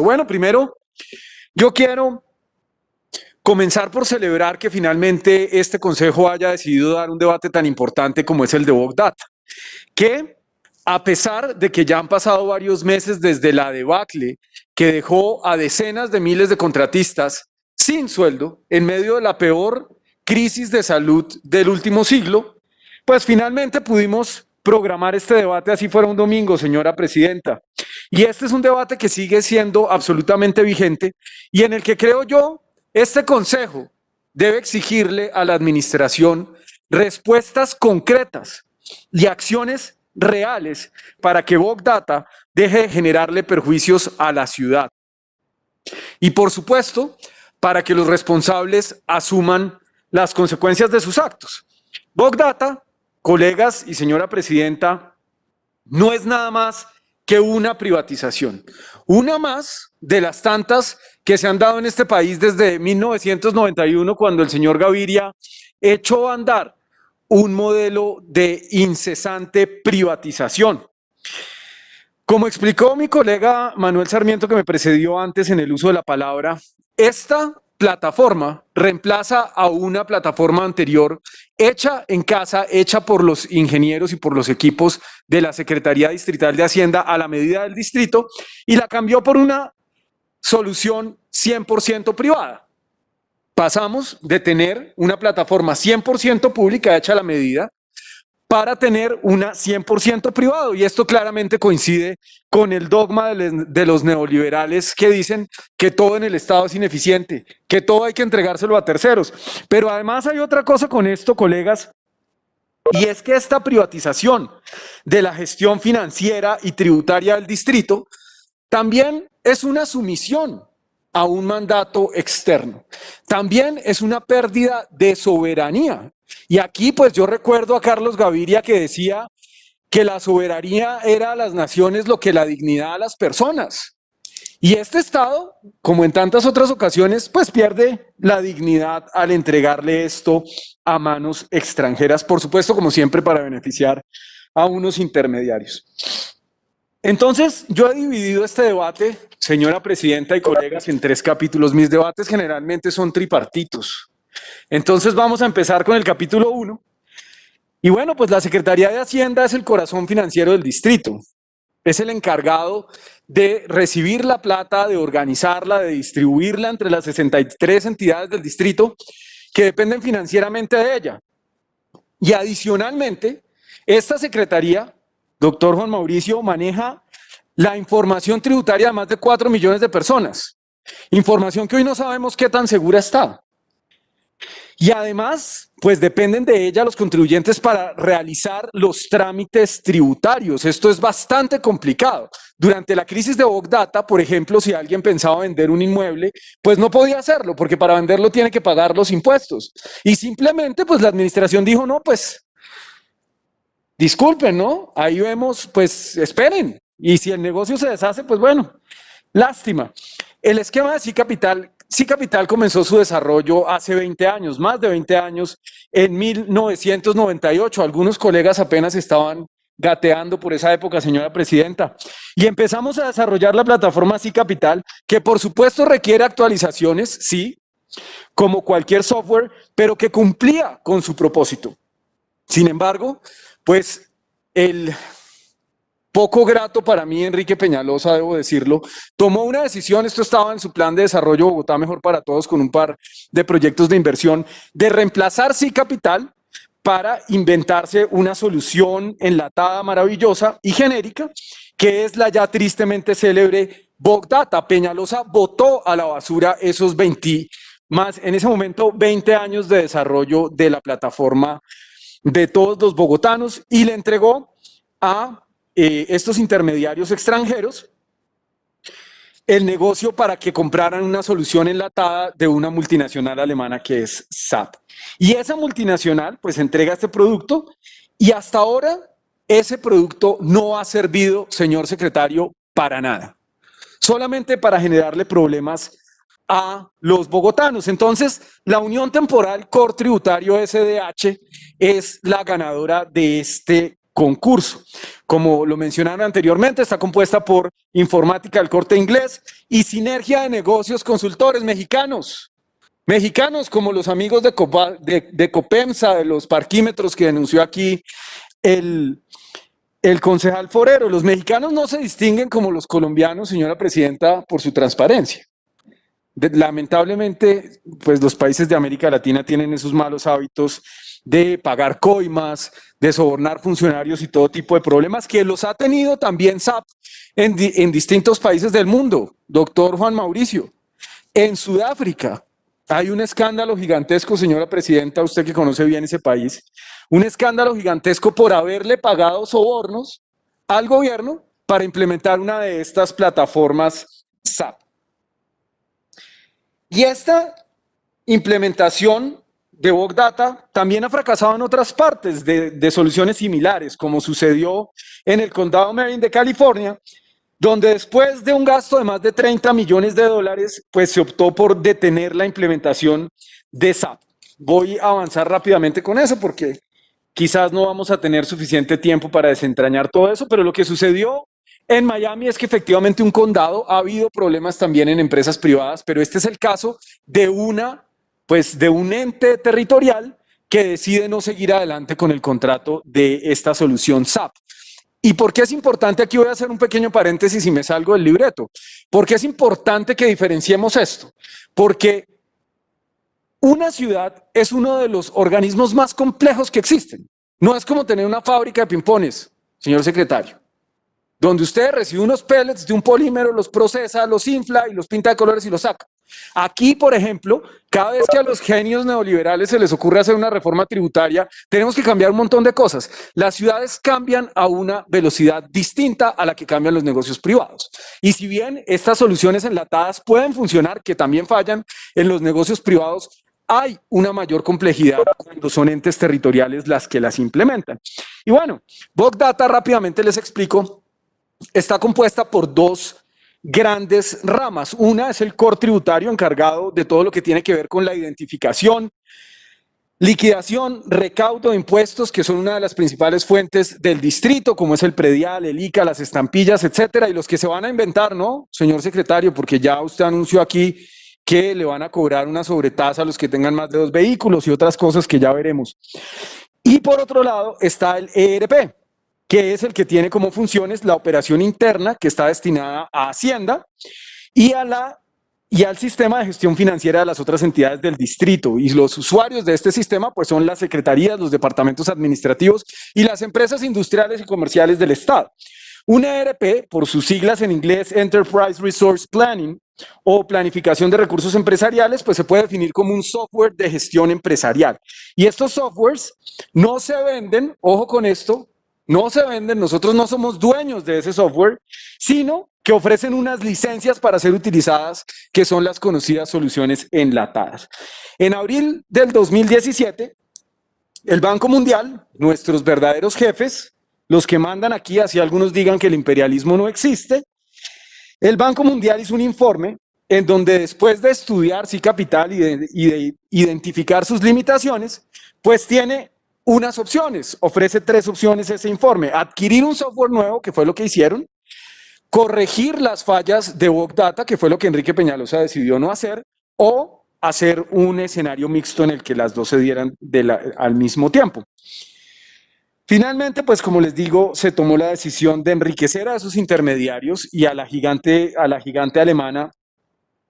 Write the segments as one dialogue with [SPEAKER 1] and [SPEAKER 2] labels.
[SPEAKER 1] Bueno, primero yo quiero comenzar por celebrar que finalmente este consejo haya decidido dar un debate tan importante como es el de Bogdata, que a pesar de que ya han pasado varios meses desde la debacle que dejó a decenas de miles de contratistas sin sueldo en medio de la peor crisis de salud del último siglo, pues finalmente pudimos programar este debate así fuera un domingo, señora presidenta. Y este es un debate que sigue siendo absolutamente vigente y en el que creo yo, este consejo debe exigirle a la administración respuestas concretas y acciones reales para que Bogdata deje de generarle perjuicios a la ciudad. Y por supuesto, para que los responsables asuman las consecuencias de sus actos. Bogdata, colegas y señora presidenta, no es nada más que una privatización. Una más de las tantas que se han dado en este país desde 1991, cuando el señor Gaviria echó a andar un modelo de incesante privatización. Como explicó mi colega Manuel Sarmiento, que me precedió antes en el uso de la palabra, esta plataforma reemplaza a una plataforma anterior hecha en casa, hecha por los ingenieros y por los equipos de la Secretaría Distrital de Hacienda a la medida del distrito y la cambió por una solución 100% privada. Pasamos de tener una plataforma 100% pública hecha a la medida para tener una 100% privado. Y esto claramente coincide con el dogma de los neoliberales que dicen que todo en el Estado es ineficiente, que todo hay que entregárselo a terceros. Pero además hay otra cosa con esto, colegas, y es que esta privatización de la gestión financiera y tributaria del distrito también es una sumisión a un mandato externo. También es una pérdida de soberanía. Y aquí pues yo recuerdo a Carlos Gaviria que decía que la soberanía era a las naciones lo que la dignidad a las personas. Y este Estado, como en tantas otras ocasiones, pues pierde la dignidad al entregarle esto a manos extranjeras, por supuesto, como siempre, para beneficiar a unos intermediarios. Entonces, yo he dividido este debate, señora presidenta y colegas, en 3 capítulos. Mis debates generalmente son tripartitos. Entonces, vamos a empezar con el capítulo 1. Y bueno, pues la Secretaría de Hacienda es el corazón financiero del distrito. Es el encargado de recibir la plata, de organizarla, de distribuirla entre las 63 entidades del distrito que dependen financieramente de ella. Y adicionalmente, esta secretaría, doctor Juan Mauricio, maneja la información tributaria de más de 4 millones de personas. Información que hoy no sabemos qué tan segura está. Y además, pues dependen de ella los contribuyentes para realizar los trámites tributarios. Esto es bastante complicado. Durante la crisis de Bogdata, por ejemplo, si alguien pensaba vender un inmueble, pues no podía hacerlo, porque para venderlo tiene que pagar los impuestos. Y simplemente, pues la administración dijo, no, pues disculpen, ¿no? Ahí vemos, pues esperen. Y si el negocio se deshace, pues bueno, lástima. El esquema de Sí Capital comenzó su desarrollo hace 20 años, más de 20 años, en 1998. Algunos colegas apenas estaban gateando por esa época, señora presidenta. Y empezamos a desarrollar la plataforma Sí Capital, que por supuesto requiere actualizaciones, sí, como cualquier software, pero que cumplía con su propósito. Sin embargo, pues el poco grato para mí, Enrique Peñalosa, debo decirlo, tomó una decisión, esto estaba en su plan de desarrollo Bogotá Mejor para Todos, con un par de proyectos de inversión, de reemplazar Sí Capital para inventarse una solución enlatada, maravillosa y genérica, que es la ya tristemente célebre Bogdata. Peñalosa botó a la basura esos en ese momento 20 años de desarrollo de la plataforma de todos los bogotanos y le entregó a estos intermediarios extranjeros el negocio para que compraran una solución enlatada de una multinacional alemana que es SAP. Y esa multinacional pues entrega este producto y hasta ahora ese producto no ha servido, señor secretario, para nada. Solamente para generarle problemas a los bogotanos. Entonces, la Unión Temporal Core Tributario SDH es la ganadora de este concurso. Como lo mencionaron anteriormente, está compuesta por Informática del Corte Inglés y Sinergia de Negocios Consultores Mexicanos. Mexicanos como los amigos de Copemsa, de los parquímetros que denunció aquí el concejal Forero. Los mexicanos no se distinguen como los colombianos, señora presidenta, por su transparencia. Lamentablemente, pues los países de América Latina tienen esos malos hábitos de pagar coimas, de sobornar funcionarios y todo tipo de problemas que los ha tenido también SAP en distintos países del mundo. Doctor Juan Mauricio, en Sudáfrica hay un escándalo gigantesco, señora presidenta, usted que conoce bien ese país, un escándalo gigantesco por haberle pagado sobornos al gobierno para implementar una de estas plataformas SAP. Y esta implementación de Big Data también ha fracasado en otras partes de soluciones similares, como sucedió en el condado Marin de California, donde después de un gasto de más de 30 millones de dólares, pues se optó por detener la implementación de SAP. Voy a avanzar rápidamente con eso porque quizás no vamos a tener suficiente tiempo para desentrañar todo eso, pero lo que sucedió en Miami es que efectivamente un condado, ha habido problemas también en empresas privadas, pero este es el caso de un ente territorial que decide no seguir adelante con el contrato de esta solución SAP. ¿Y por qué es importante? Aquí voy a hacer un pequeño paréntesis y me salgo del libreto. ¿Por qué es importante que diferenciemos esto? Porque una ciudad es uno de los organismos más complejos que existen. No es como tener una fábrica de pimpones, señor secretario, donde usted recibe unos pellets de un polímero, los procesa, los infla y los pinta de colores y los saca. Aquí, por ejemplo, cada vez que a los genios neoliberales se les ocurre hacer una reforma tributaria, tenemos que cambiar un montón de cosas. Las ciudades cambian a una velocidad distinta a la que cambian los negocios privados. Y si bien estas soluciones enlatadas pueden funcionar, que también fallan en los negocios privados, hay una mayor complejidad cuando son entes territoriales las que las implementan. Y bueno, Big Data, rápidamente les explico, está compuesta por dos grandes ramas. Una es el core tributario, encargado de todo lo que tiene que ver con la identificación, liquidación, recaudo de impuestos, que son una de las principales fuentes del distrito, como es el predial, el ICA, las estampillas, etcétera, y los que se van a inventar, ¿no, señor secretario? Porque ya usted anunció aquí que le van a cobrar una sobretasa a los que tengan más de 2 vehículos y otras cosas que ya veremos. Y por otro lado está el ERP, que es el que tiene como funciones la operación interna, que está destinada a Hacienda, y al sistema de gestión financiera de las otras entidades del distrito. Y los usuarios de este sistema pues son las secretarías, los departamentos administrativos y las empresas industriales y comerciales del Estado. Un ERP, por sus siglas en inglés, Enterprise Resource Planning, o planificación de recursos empresariales, pues se puede definir como un software de gestión empresarial. Y estos softwares no se venden, ojo con esto, no se venden, nosotros no somos dueños de ese software, sino que ofrecen unas licencias para ser utilizadas, que son las conocidas soluciones enlatadas. En abril del 2017, el Banco Mundial, nuestros verdaderos jefes, los que mandan aquí, así algunos digan que el imperialismo no existe, el Banco Mundial hizo un informe en donde, después de estudiar Sí Capital y de identificar sus limitaciones, pues tiene unas opciones, ofrece 3 opciones ese informe: adquirir un software nuevo, que fue lo que hicieron; corregir las fallas de Big Data, que fue lo que Enrique Peñalosa decidió no hacer; o hacer un escenario mixto en el que las dos se dieran al mismo tiempo. Finalmente, pues como les digo, se tomó la decisión de enriquecer a esos intermediarios y a la gigante alemana,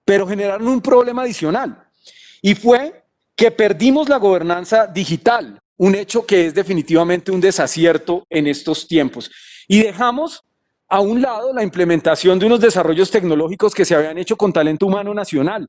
[SPEAKER 1] pero generaron un problema adicional, y fue que perdimos la gobernanza digital, un hecho que es definitivamente un desacierto en estos tiempos, y dejamos a un lado la implementación de unos desarrollos tecnológicos que se habían hecho con talento humano nacional.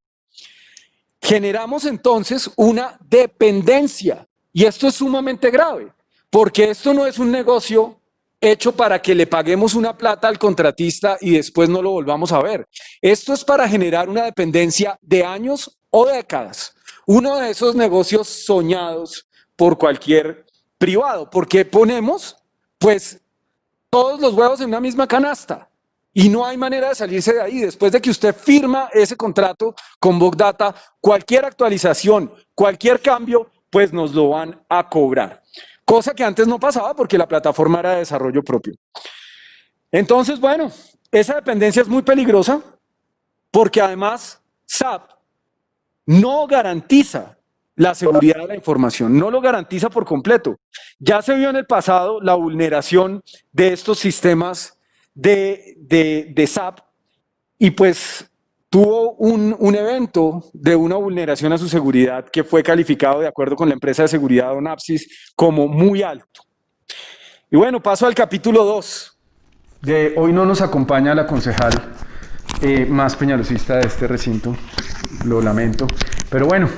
[SPEAKER 1] Generamos entonces una dependencia, y esto es sumamente grave, porque esto no es un negocio hecho para que le paguemos una plata al contratista y después no lo volvamos a ver. Esto es para generar una dependencia de años o décadas. Uno de esos negocios soñados por cualquier privado, porque ponemos pues todos los huevos en una misma canasta y no hay manera de salirse de ahí. Después de que usted firma ese contrato con Big Data, cualquier actualización, cualquier cambio, pues nos lo van a cobrar. cosa que antes no pasaba porque la plataforma era de desarrollo propio. Entonces, bueno, esa dependencia es muy peligrosa porque además SAP no garantiza la seguridad de la información, no lo garantiza por completo. Ya se vio en el pasado la vulneración de estos sistemas de SAP y pues tuvo un evento de una vulneración a su seguridad que fue calificado de acuerdo con la empresa de seguridad Onapsis como muy alto. Y bueno, paso al capítulo 2. De hoy no nos acompaña la concejal más peñalosista de este recinto, lo lamento, pero bueno,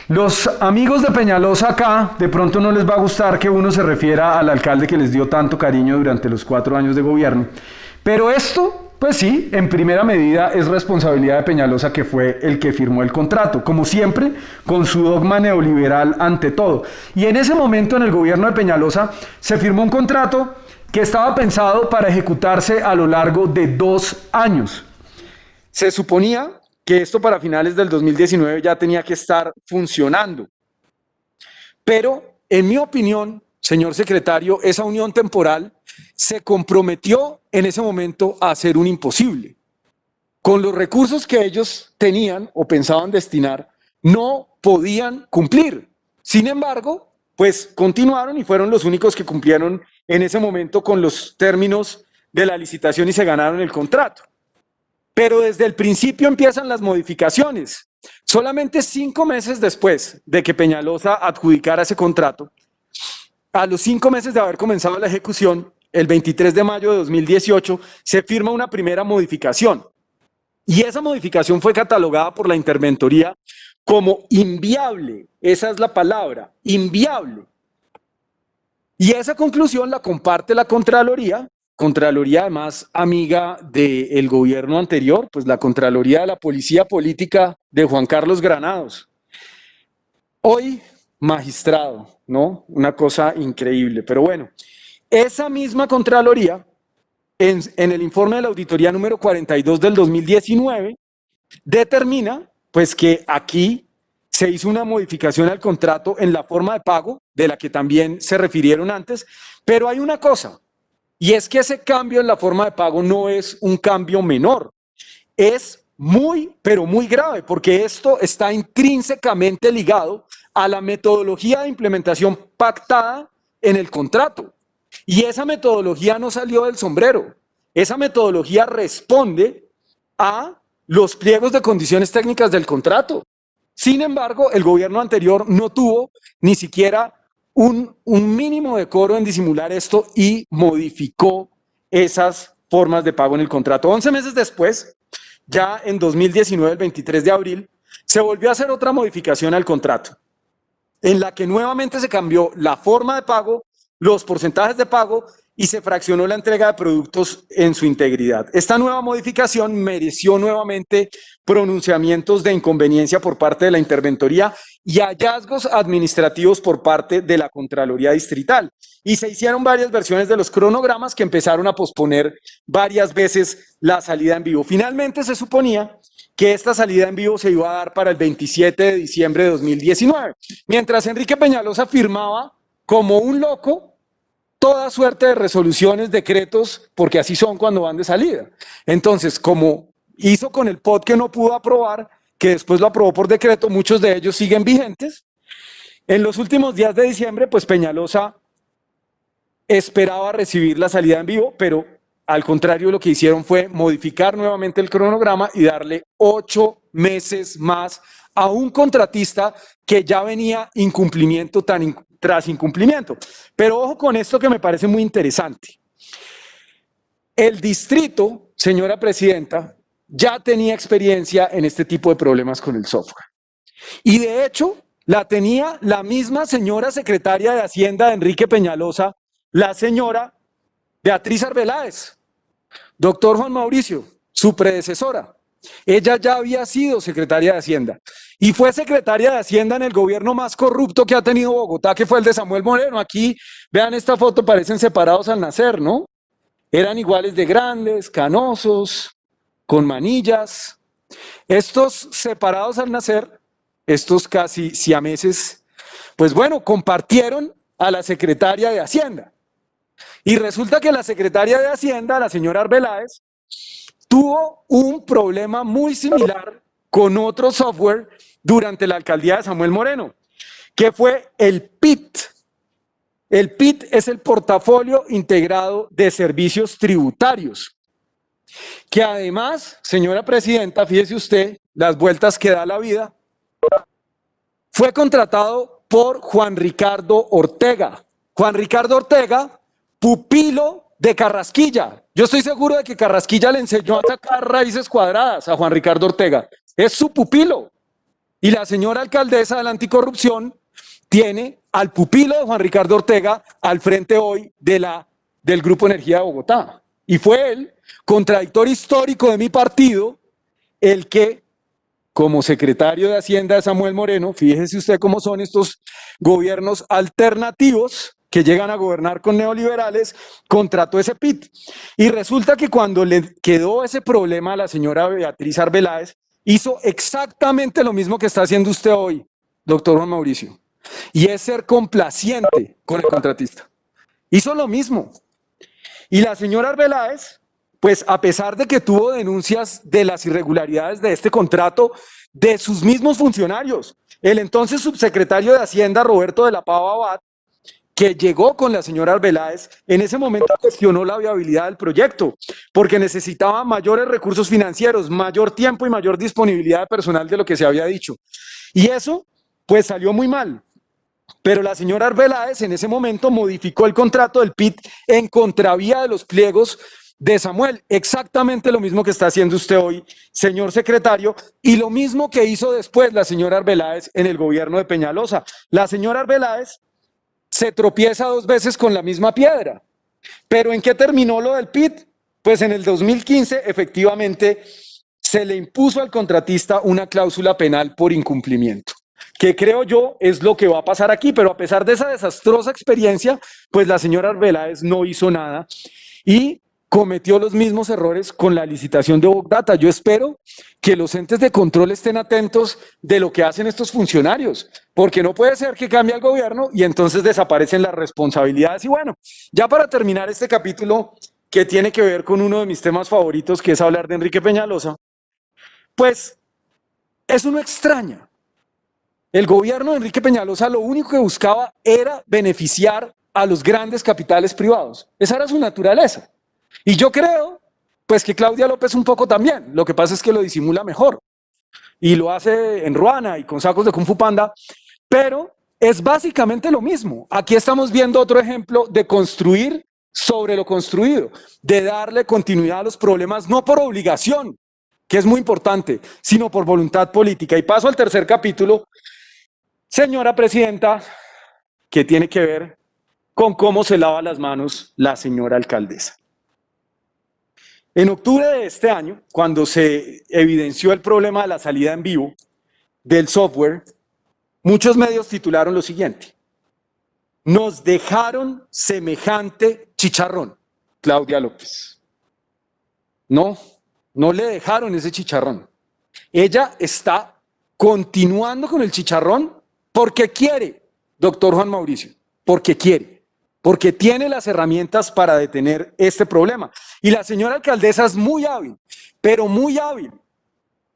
[SPEAKER 1] los amigos de Peñalosa acá de pronto no les va a gustar que uno se refiera al alcalde que les dio tanto cariño durante los 4 años de gobierno, pero esto, pues sí, en primera medida es responsabilidad de Peñalosa, que fue el que firmó el contrato, como siempre, con su dogma neoliberal ante todo. Y en ese momento en el gobierno de Peñalosa se firmó un contrato que estaba pensado para ejecutarse a lo largo de 2 años. Se suponía que esto para finales del 2019 ya tenía que estar funcionando. Pero, en mi opinión, señor secretario, esa unión temporal se comprometió en ese momento a hacer un imposible. Con los recursos que ellos tenían o pensaban destinar, no podían cumplir. Sin embargo, pues continuaron y fueron los únicos que cumplieron en ese momento con los términos de la licitación y se ganaron el contrato. Pero desde el principio empiezan las modificaciones. Solamente 5 meses después de que Peñalosa adjudicara ese contrato, a los 5 meses de haber comenzado la ejecución, el 23 de mayo de 2018, se firma una primera modificación. Y esa modificación fue catalogada por la interventoría como inviable. Esa es la palabra, inviable. Y esa conclusión la comparte la Contraloría además amiga del gobierno anterior, pues la Contraloría de la Policía Política de Juan Carlos Granados. Hoy magistrado, ¿no? Una cosa increíble, pero bueno, esa misma Contraloría, en el informe de la auditoría número 42 del 2019, determina pues que aquí se hizo una modificación al contrato en la forma de pago, de la que también se refirieron antes, pero hay una cosa, y es que ese cambio en la forma de pago no es un cambio menor, es muy, pero muy grave, porque esto está intrínsecamente ligado a la metodología de implementación pactada en el contrato. Y esa metodología no salió del sombrero, esa metodología responde a los pliegos de condiciones técnicas del contrato. Sin embargo, el gobierno anterior no tuvo ni siquiera un mínimo decoro en disimular esto y modificó esas formas de pago en el contrato. 11 meses después, ya en 2019, el 23 de abril, se volvió a hacer otra modificación al contrato, en la que nuevamente se cambió la forma de pago, los porcentajes de pago y se fraccionó la entrega de productos en su integridad. Esta nueva modificación mereció nuevamente pronunciamientos de inconveniencia por parte de la interventoría y hallazgos administrativos por parte de la Contraloría Distrital. Y se hicieron varias versiones de los cronogramas que empezaron a posponer varias veces la salida en vivo. Finalmente se suponía que esta salida en vivo se iba a dar para el 27 de diciembre de 2019, mientras Enrique Peñalosa firmaba como un loco toda suerte de resoluciones, decretos, porque así son cuando van de salida. Entonces, como hizo con el POT que no pudo aprobar, que después lo aprobó por decreto, muchos de ellos siguen vigentes. En los últimos días de diciembre, pues Peñalosa esperaba recibir la salida en vivo, pero al contrario lo que hicieron fue modificar nuevamente el cronograma y darle 8 meses más a un contratista que ya venía incumplimiento tras incumplimiento. Pero ojo con esto que me parece muy interesante. El distrito, señora presidenta, ya tenía experiencia en este tipo de problemas con el software. Y de hecho, la tenía la misma señora secretaria de Hacienda de Enrique Peñalosa, la señora Beatriz Arbeláez. Doctor Juan Mauricio, su predecesora. Ella ya había sido secretaria de Hacienda y fue secretaria de Hacienda en el gobierno más corrupto que ha tenido Bogotá, que fue el de Samuel Moreno. Aquí, vean esta foto, parecen separados al nacer, ¿no? Eran iguales de grandes, canosos, con manillas. Estos separados al nacer, estos casi siameses, pues bueno, compartieron a la secretaria de Hacienda. Y resulta que la secretaria de Hacienda, la señora Arbeláez, tuvo un problema muy similar con otro software durante la alcaldía de Samuel Moreno, que fue el PIT. El PIT es el Portafolio Integrado de Servicios Tributarios, que además, señora presidenta, fíjese usted las vueltas que da la vida, fue contratado por Juan Ricardo Ortega. Juan Ricardo Ortega, pupilo de Carrasquilla. Yo estoy seguro de que Carrasquilla le enseñó a sacar raíces cuadradas a Juan Ricardo Ortega. Es su pupilo. Y la señora alcaldesa de la anticorrupción tiene al pupilo de Juan Ricardo Ortega al frente hoy del Grupo Energía de Bogotá. Y fue él, contradictor histórico de mi partido, el que, como secretario de Hacienda de Samuel Moreno, fíjese usted cómo son estos gobiernos alternativos que llegan a gobernar con neoliberales, contrató ese PIT. Y resulta que cuando le quedó ese problema a la señora Beatriz Arbeláez, hizo exactamente lo mismo que está haciendo usted hoy, doctor Juan Mauricio, y es ser complaciente con el contratista. Hizo lo mismo. Y la señora Arbeláez, pues a pesar de que tuvo denuncias de las irregularidades de este contrato de sus mismos funcionarios, el entonces subsecretario de Hacienda, Roberto de la Pava Abad, que llegó con la señora Arbeláez, en ese momento cuestionó la viabilidad del proyecto, porque necesitaba mayores recursos financieros, mayor tiempo y mayor disponibilidad de personal de lo que se había dicho. Y eso, pues salió muy mal. Pero la señora Arbeláez en ese momento modificó el contrato del PIT en contravía de los pliegos de Samuel. Exactamente lo mismo que está haciendo usted hoy, señor secretario, y lo mismo que hizo después la señora Arbeláez en el gobierno de Peñalosa. La señora Arbeláez se tropieza 2 veces con la misma piedra. ¿Pero en qué terminó lo del PIT? Pues en el 2015 efectivamente se le impuso al contratista una cláusula penal por incumplimiento, que creo yo es lo que va a pasar aquí, pero a pesar de esa desastrosa experiencia, pues la señora Arbeláez no hizo nada y cometió los mismos errores con la licitación de Bogdata. Yo espero que los entes de control estén atentos de lo que hacen estos funcionarios, porque no puede ser que cambie el gobierno y entonces desaparecen las responsabilidades. Y bueno, ya para terminar este capítulo que tiene que ver con uno de mis temas favoritos, que es hablar de Enrique Peñalosa, pues eso no extraña. El gobierno de Enrique Peñalosa lo único que buscaba era beneficiar a los grandes capitales privados. Esa era su naturaleza. Y yo creo, pues que Claudia López un poco también. Lo que pasa es que lo disimula mejor. Y lo hace en Ruana y con sacos de Kung Fu Panda. Pero es básicamente lo mismo. Aquí estamos viendo otro ejemplo de construir sobre lo construido. De darle continuidad a los problemas, no por obligación, que es muy importante, sino por voluntad política. Y paso al tercer capítulo, señora presidenta, que tiene que ver con cómo se lava las manos la señora alcaldesa. En octubre de este año, cuando se evidenció el problema de la salida en vivo del software, muchos medios titularon lo siguiente: nos dejaron semejante chicharrón, Claudia López. No, no le dejaron ese chicharrón. Ella está continuando con el chicharrón porque quiere, doctor Juan Mauricio, porque quiere. Porque tiene las herramientas para detener este problema. Y la señora alcaldesa es muy hábil, pero muy hábil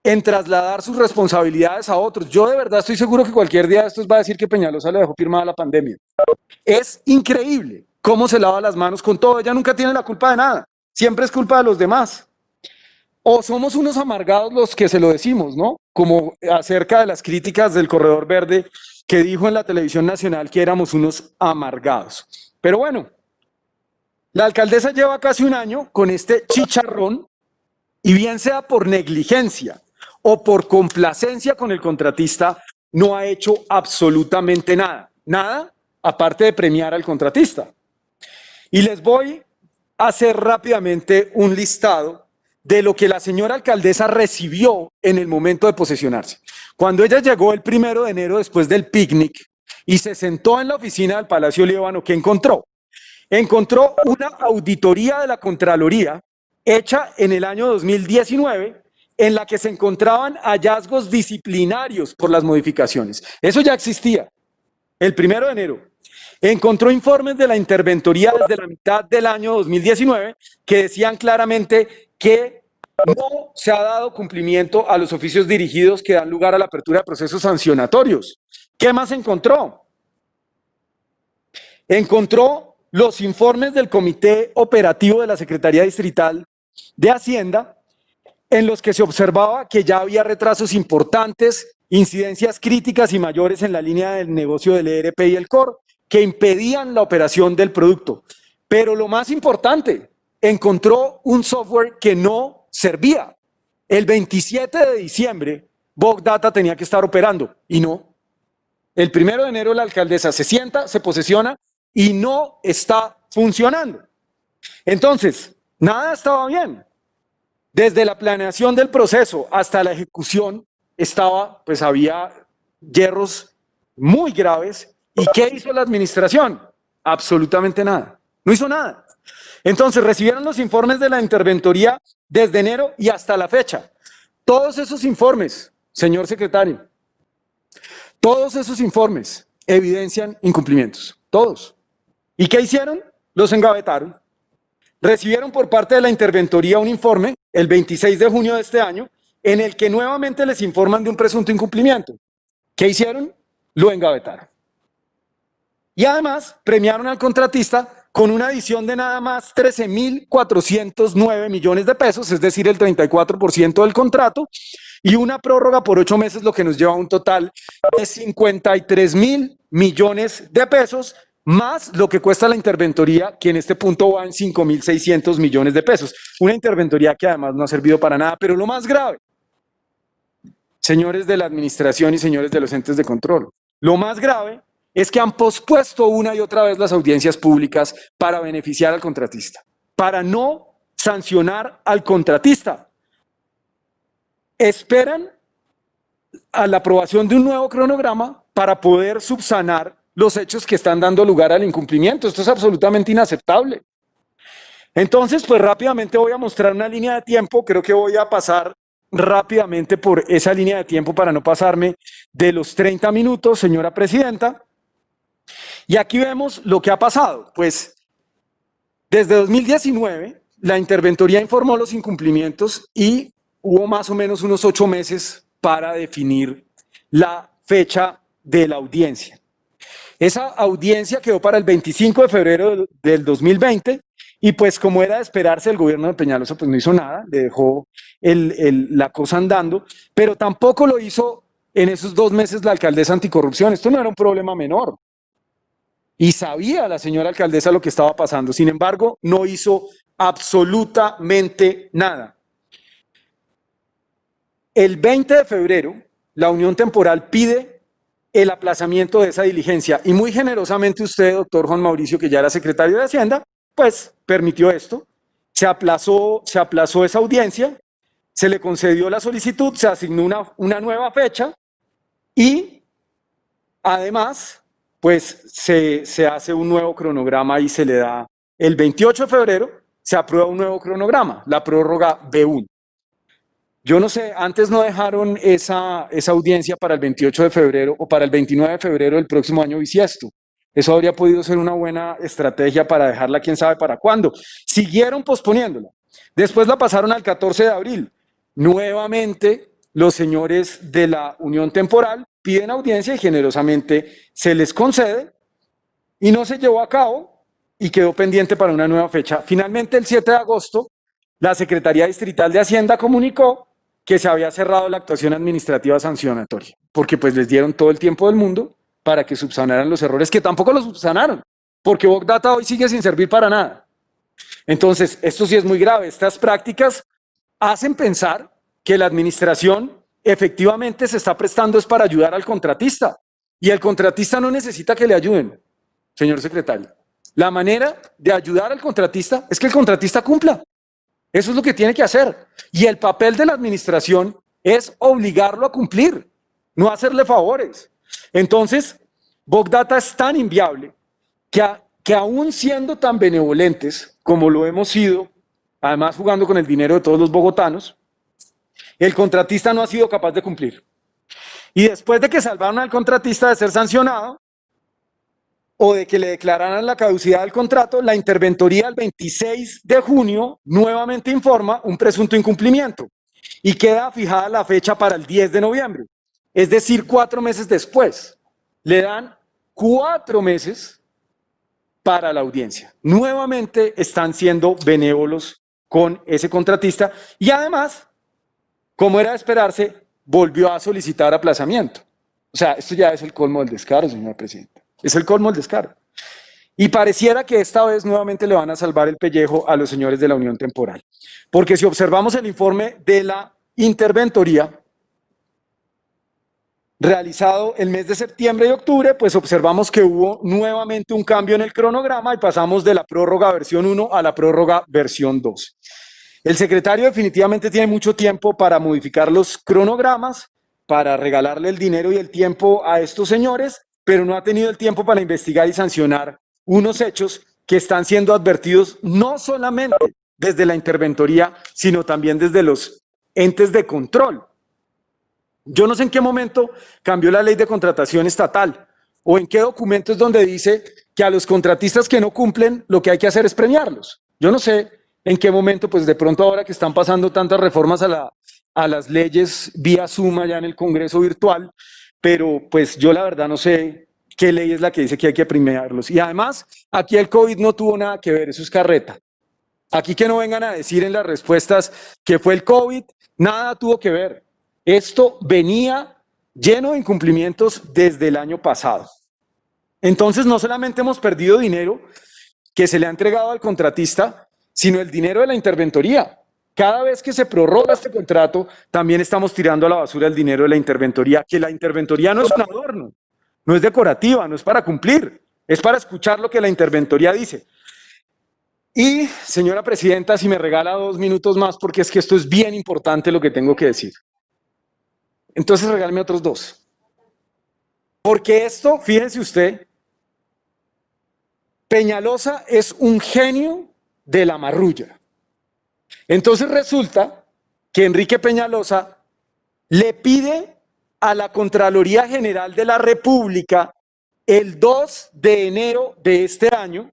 [SPEAKER 1] en trasladar sus responsabilidades a otros. Yo de verdad estoy seguro que cualquier día de estos va a decir que Peñalosa le dejó firmada la pandemia. Es increíble cómo se lava las manos con todo. Ella nunca tiene la culpa de nada. Siempre es culpa de los demás. O somos unos amargados los que se lo decimos, ¿no? Como acerca de las críticas del Corredor Verde, que dijo en la televisión nacional que éramos unos amargados. Pero bueno, la alcaldesa lleva casi un año con este chicharrón y bien sea por negligencia o por complacencia con el contratista, no ha hecho absolutamente nada. Nada aparte de premiar al contratista. Y les voy a hacer rápidamente un listado de lo que la señora alcaldesa recibió en el momento de posesionarse. Cuando ella llegó el 1 de enero después del picnic y se sentó en la oficina del Palacio Líbano, ¿qué encontró? Encontró una auditoría de la Contraloría hecha en el año 2019 en la que se encontraban hallazgos disciplinarios por las modificaciones. Eso ya existía el 1 de enero. encontró informes de la interventoría desde la mitad del año 2019 que decían claramente que no se ha dado cumplimiento a los oficios dirigidos que dan lugar a la apertura de procesos sancionatorios. ¿Qué más encontró? Encontró los informes del Comité Operativo de la Secretaría Distrital de Hacienda, en los que se observaba que ya había retrasos importantes, incidencias críticas y mayores en la línea del negocio del ERP y el COR, que impedían la operación del producto. Pero lo más importante, encontró un software que no servía. El 27 de diciembre, Bogdata tenía que estar operando y no. El 1 de enero la alcaldesa se sienta, se posesiona y no está funcionando. Entonces, nada estaba bien. Desde la planeación del proceso hasta la ejecución había hierros muy graves. ¿Y qué hizo la administración? Absolutamente nada. No hizo nada. Entonces recibieron los informes de la interventoría desde enero y hasta la fecha. Todos esos informes, señor secretario, todos esos informes evidencian incumplimientos. Todos. ¿Y qué hicieron? Los engavetaron. Recibieron por parte de la interventoría un informe el 26 de junio de este año en el que nuevamente les informan de un presunto incumplimiento. ¿Qué hicieron? Lo engavetaron. Y además premiaron al contratista con una adición de nada más 13.409 millones de pesos, es decir, el 34% del contrato, y una prórroga por 8 meses, lo que nos lleva a un total de 53.000 millones de pesos, más lo que cuesta la interventoría, que en este punto va en 5.600 millones de pesos. Una interventoría que además no ha servido para nada, pero lo más grave, señores de la administración y señores de los entes de control, lo más grave es que han pospuesto una y otra vez las audiencias públicas para beneficiar al contratista, para no sancionar al contratista. Esperan a la aprobación de un nuevo cronograma para poder subsanar los hechos que están dando lugar al incumplimiento. Esto es absolutamente inaceptable. Entonces, pues rápidamente voy a mostrar una línea de tiempo. Creo que voy a pasar rápidamente por esa línea de tiempo para no pasarme de los 30 minutos, señora presidenta. Y aquí vemos lo que ha pasado. Pues desde 2019, la interventoría informó los incumplimientos y hubo más o menos unos 8 meses para definir la fecha de la audiencia. Esa audiencia quedó para el 25 de febrero del 2020 y pues como era de esperarse, el gobierno de Peñalosa pues no hizo nada, le dejó la cosa andando, pero tampoco lo hizo en esos 2 meses la alcaldesa anticorrupción. Esto no era un problema menor. Y sabía la señora alcaldesa lo que estaba pasando. Sin embargo, no hizo absolutamente nada. El 20 de febrero, la Unión Temporal pide el aplazamiento de esa diligencia y muy generosamente usted, doctor Juan Mauricio, que ya era secretario de Hacienda, pues permitió esto. Se aplazó esa audiencia, se le concedió la solicitud, se asignó una nueva fecha y además pues se hace un nuevo cronograma y se le da el 28 de febrero, se aprueba un nuevo cronograma, la prórroga B1. Yo no sé, antes no dejaron esa audiencia para el 28 de febrero o para el 29 de febrero del próximo año bisiesto. Eso habría podido ser una buena estrategia para dejarla quién sabe para cuándo. Siguieron posponiéndola. Después la pasaron al 14 de abril. Nuevamente, los señores de la Unión Temporal piden audiencia y generosamente se les concede y no se llevó a cabo y quedó pendiente para una nueva fecha. Finalmente, el 7 de agosto, la Secretaría Distrital de Hacienda comunicó que se había cerrado la actuación administrativa sancionatoria, porque pues les dieron todo el tiempo del mundo para que subsanaran los errores, que tampoco los subsanaron, porque Bogdata hoy sigue sin servir para nada. Entonces, esto sí es muy grave. Estas prácticas hacen pensar que la administración efectivamente se está prestando es para ayudar al contratista, y el contratista no necesita que le ayuden, señor secretario. La manera de ayudar al contratista es que el contratista cumpla. Eso es lo que tiene que hacer. Y el papel de la administración es obligarlo a cumplir, no hacerle favores. Entonces, Bogdata es tan inviable que aún siendo tan benevolentes como lo hemos sido, además jugando con el dinero de todos los bogotanos, el contratista no ha sido capaz de cumplir. Y después de que salvaron al contratista de ser sancionado, o de que le declararan la caducidad del contrato, la interventoría el 26 de junio nuevamente informa un presunto incumplimiento y queda fijada la fecha para el 10 de noviembre. Es decir, 4 meses después. Le dan 4 meses para la audiencia. Nuevamente están siendo benévolos con ese contratista y además, como era de esperarse, volvió a solicitar aplazamiento. O sea, esto ya es el colmo del descaro, señora presidenta. Es el colmo del descaro. Y pareciera que esta vez nuevamente le van a salvar el pellejo a los señores de la Unión Temporal. Porque si observamos el informe de la interventoría realizado el mes de septiembre y octubre, pues observamos que hubo nuevamente un cambio en el cronograma y pasamos de la prórroga versión 1 a la prórroga versión 2. El secretario definitivamente tiene mucho tiempo para modificar los cronogramas, para regalarle el dinero y el tiempo a estos señores, pero no ha tenido el tiempo para investigar y sancionar unos hechos que están siendo advertidos no solamente desde la interventoría, sino también desde los entes de control. Yo no sé en qué momento cambió la ley de contratación estatal o en qué documento es donde dice que a los contratistas que no cumplen lo que hay que hacer es premiarlos. Yo no sé en qué momento, pues de pronto ahora que están pasando tantas reformas a las leyes vía Zoom allá en el Congreso virtual, pero pues yo la verdad no sé qué ley es la que dice que hay que premiarlos. Y además, aquí el COVID no tuvo nada que ver, eso es carreta. Aquí que no vengan a decir en las respuestas que fue el COVID, nada tuvo que ver. Esto venía lleno de incumplimientos desde el año pasado. Entonces, no solamente hemos perdido dinero que se le ha entregado al contratista, sino el dinero de la interventoría. Cada vez que se prorroga este contrato, también estamos tirando a la basura el dinero de la interventoría, que la interventoría no es un adorno, no es decorativa, no es para cumplir, es para escuchar lo que la interventoría dice. Y, señora presidenta, si me regala 2 minutos más, porque es que esto es bien importante lo que tengo que decir. Entonces regálame otros 2. Porque esto, fíjense usted, Peñalosa es un genio de la marrulla. Entonces resulta que Enrique Peñalosa le pide a la Contraloría General de la República el 2 de enero de este año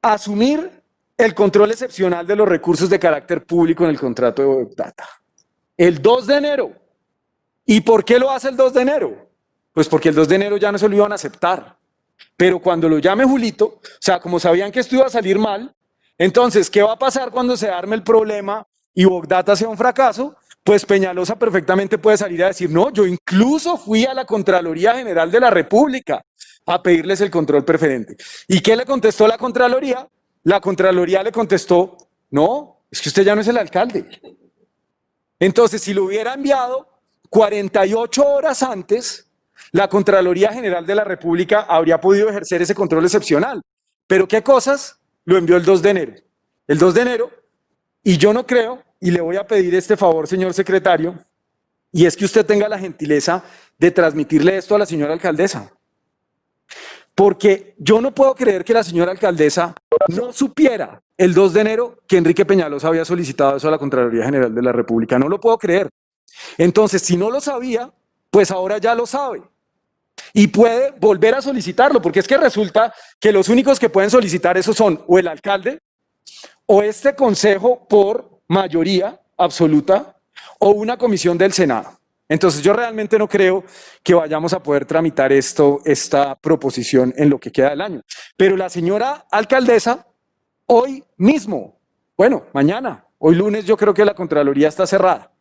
[SPEAKER 1] asumir el control excepcional de los recursos de carácter público en el contrato de Bogdata. El 2 de enero. ¿Y por qué lo hace el 2 de enero? Pues porque el 2 de enero ya no se lo iban a aceptar. Pero cuando lo llame Julito, o sea, como sabían que esto iba a salir mal, entonces, ¿qué va a pasar cuando se arme el problema y Bogdata sea un fracaso? Pues Peñalosa perfectamente puede salir a decir, no, yo incluso fui a la Contraloría General de la República a pedirles el control preferente. ¿Y qué le contestó la Contraloría? La Contraloría le contestó, no, es que usted ya no es el alcalde. Entonces, si lo hubiera enviado 48 horas antes, la Contraloría General de la República habría podido ejercer ese control excepcional. ¿Pero qué cosas? Lo envió el 2 de enero. El 2 de enero, y yo no creo, y le voy a pedir este favor, señor secretario, y es que usted tenga la gentileza de transmitirle esto a la señora alcaldesa. Porque yo no puedo creer que la señora alcaldesa no supiera el 2 de enero que Enrique Peñalosa había solicitado eso a la Contraloría General de la República. No lo puedo creer. Entonces, si no lo sabía, pues ahora ya lo sabe. Y puede volver a solicitarlo, porque es que resulta que los únicos que pueden solicitar eso son o el alcalde o este consejo por mayoría absoluta o una comisión del Senado. Entonces yo realmente no creo que vayamos a poder tramitar esta proposición en lo que queda del año. Pero la señora alcaldesa, hoy mismo, bueno, mañana, hoy lunes yo creo que la Contraloría está cerrada.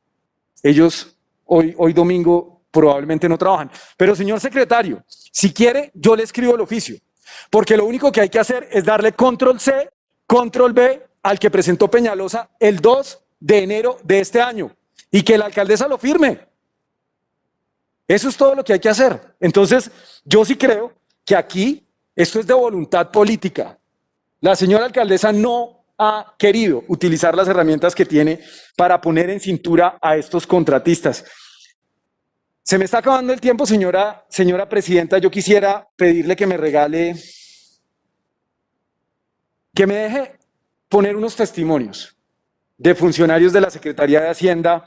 [SPEAKER 1] Ellos hoy domingo probablemente no trabajan. Pero señor secretario, si quiere, yo le escribo el oficio. Porque lo único que hay que hacer es darle control C, control B al que presentó Peñalosa el 2 de enero de este año y que la alcaldesa lo firme. Eso es todo lo que hay que hacer. Entonces, yo sí creo que aquí esto es de voluntad política. La señora alcaldesa no ha querido utilizar las herramientas que tiene para poner en cintura a estos contratistas. Se me está acabando el tiempo, señora presidenta. Yo quisiera pedirle que me regale, que me deje poner unos testimonios de funcionarios de la Secretaría de Hacienda.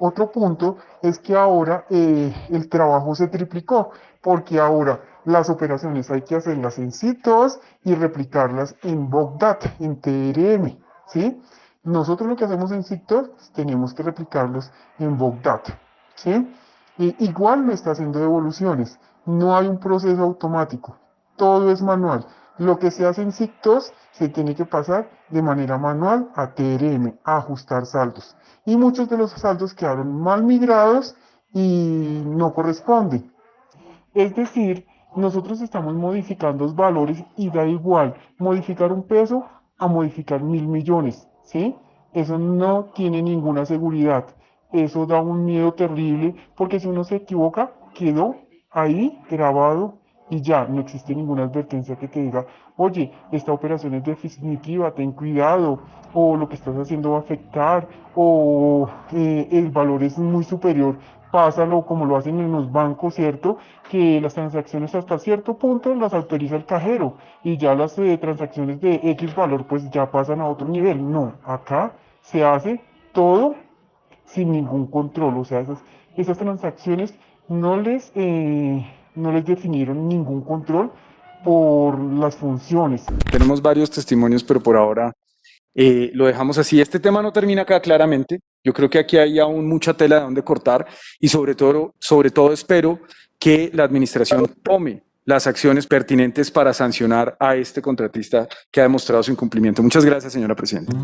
[SPEAKER 2] Otro punto es que ahora el trabajo se triplicó, porque ahora Las operaciones hay que hacerlas en CIT2 y replicarlas en Bogdat, en TRM, ¿sí? Nosotros lo que hacemos en CIT2 tenemos que replicarlos en Bogdat, ¿sí? Igual lo está haciendo devoluciones. No hay un proceso automático. Todo es manual. Lo que se hace en CIC2 se tiene que pasar de manera manual a TRM, a ajustar saldos. Y muchos de los saldos quedaron mal migrados y no corresponden. Es decir, nosotros estamos modificando los valores y da igual modificar un peso a modificar 1.000 millones, ¿sí? Eso no tiene ninguna seguridad. Eso da un miedo terrible porque si uno se equivoca, quedó ahí grabado y ya, no existe ninguna advertencia que te diga, oye, esta operación es definitiva, ten cuidado, o lo que estás haciendo va a afectar, o el valor es muy superior, pásalo como lo hacen en los bancos, ¿cierto? Que las transacciones hasta cierto punto las autoriza el cajero y ya las transacciones de X valor pues ya pasan a otro nivel. No, acá se hace todo sin ningún control, o sea, esas transacciones no les definieron ningún control por las funciones.
[SPEAKER 1] Tenemos varios testimonios, pero por ahora lo dejamos así. Este tema no termina acá claramente. Yo creo que aquí hay aún mucha tela de donde cortar y sobre todo espero que la administración tome las acciones pertinentes para sancionar a este contratista que ha demostrado su incumplimiento. Muchas gracias, señora presidenta.